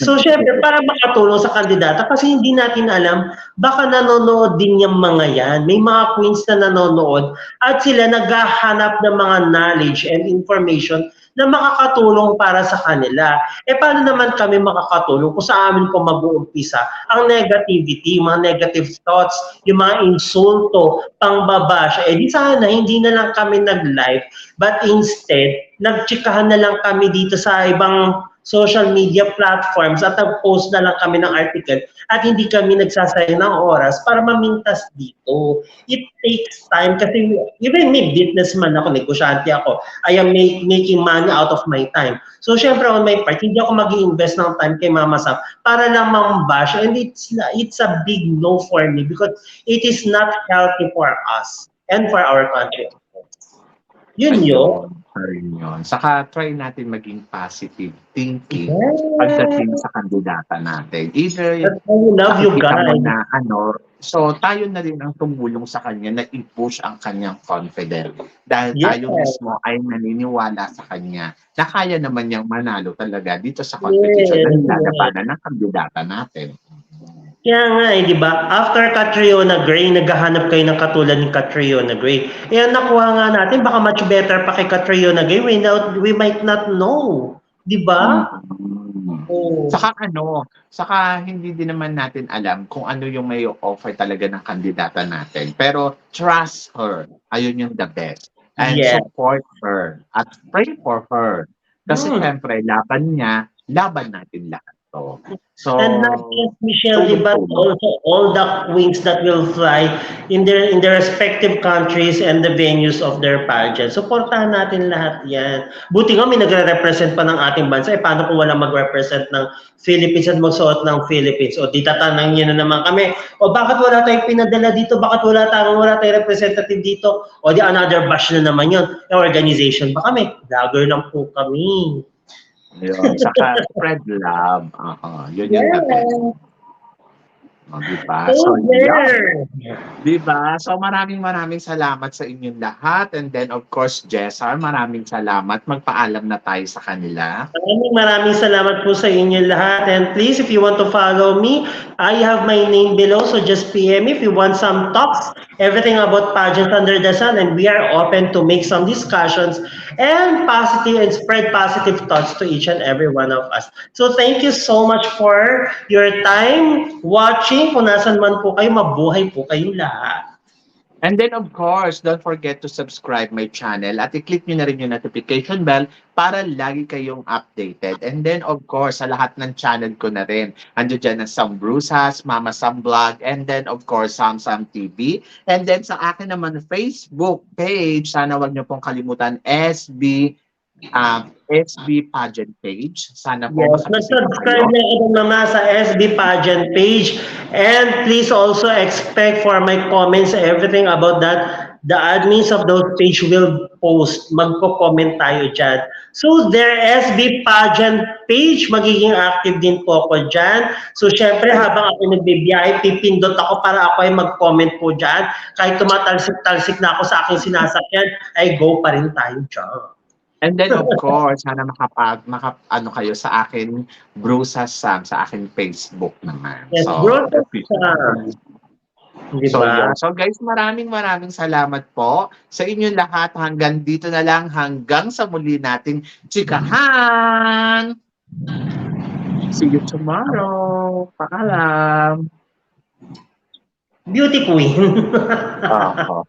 So, syempre, para makatulong sa kandidata, kasi hindi natin alam, baka nanonood din yung mga yan. May mga queens na nanonood at sila naghahanap ng mga knowledge and information na makakatulong para sa kanila. Eh, paano naman kami makakatulong kung sa amin po mag-uumpisa ang negativity, mga negative thoughts, yung mga insulto, pangbabash. Eh, di sana hindi na lang kami nag-live, but instead, nagtsikahan na lang kami dito sa ibang social media platforms at nag-post na lang kami ng article at hindi kami nagsasayang ng oras para mamintas dito. It takes time kasi even me, businessman ako, negosyante ako, I am making money out of my time. So, syempre on my part, hindi ako mag-i-invest ng time kay Mama Sam para lang mambash and it's a big no for me because it is not healthy for us and for our country. Yun yun. Yun. Saka try natin maging positive thinking pagdating sa kandidata natin. Either That's why we love you nakikita mo guys. na so tayo na rin ang tumulong sa kanya na i-push ang kanyang confidence. Dahil tayo Yes. mismo ay naniniwala sa kanya na kaya naman niyang manalo talaga dito sa competition na Yes. nilalabanan ng kandidata natin. Kaya nga di ba? After Catriona Gray, naghahanap kayo ng katulad ni Catriona Gray. Eh, ang nakuha nga natin, baka much better pa kay Catriona Gray, we might not know. Di ba? Oh. Saka hindi din naman natin alam kung ano yung may offer talaga ng kandidata natin. Pero trust her. Ayun yung the best. And Yes. support her. At pray for her. Kasi syempre, laban niya, laban natin lahat to. So, And not just Michelle, di ba? Also all the queens that will fly in their respective countries and the venues of their pageant. Supportahan natin lahat yan. Buti nga may nagre-represent pa ng ating bansa. Eh, paano kung wala mag-represent ng Philippines at magsuot ng Philippines? O di tatanang nyo na naman kami. O bakit wala tayong pinadala dito? Bakit wala tayong representative dito? O di another bash na naman yun. Yung organization ba kami? Vlogger lang po kami. Yun. Saka spread love. Yun yung the best. Diba? So, yun. Diba? So, maraming salamat sa inyong lahat. And then, of course, Jessar, maraming salamat. Magpaalam na tayo sa kanila. Maraming salamat po sa inyo lahat. And please, if you want to follow me, I have my name below. So just PM me if you want some talks, everything about pageants under the sun. And we are open to make some discussions and spread positive thoughts to each and every one of us. So thank you so much for your time watching. Kung nasan man po kayo, mabuhay po kayong lahat. And then of course, don't forget to subscribe my channel at i-click nyo na rin yung notification bell para lagi kayong updated. And then of course, sa lahat ng channel ko na rin, ando dyan ng Sam Brusas, Mama Sam Vlog, and then of course, Sam Sam TV. And then sa akin naman Facebook page, sana wag nyo pong kalimutan, SB Pageant page. Sana po Yes, makabisita nag-subscribe kayo. na ako mama sa SB Pageant page. And please also expect for my comments, everything about that. The admins of those page will post. Magko-comment tayo dyan. So, their SB Pageant page, magiging active din po ako dyan. So, syempre, habang ako nagbibiyahe, pipindot ako para ako ay mag-comment po dyan. Kahit tumatalsik-talsik na ako sa aking sinasakyan, ay go pa rin tayo dyan. And then of course, sana ano kayo sa akin, Brusas Sam, sa akin Facebook naman. Yes, So, bro. Di so, ba? yun. So guys, maraming salamat po sa inyong lahat. Hanggang dito na lang, hanggang sa muli nating chikahan. See you tomorrow. Paalam. Beauty queen. Oo.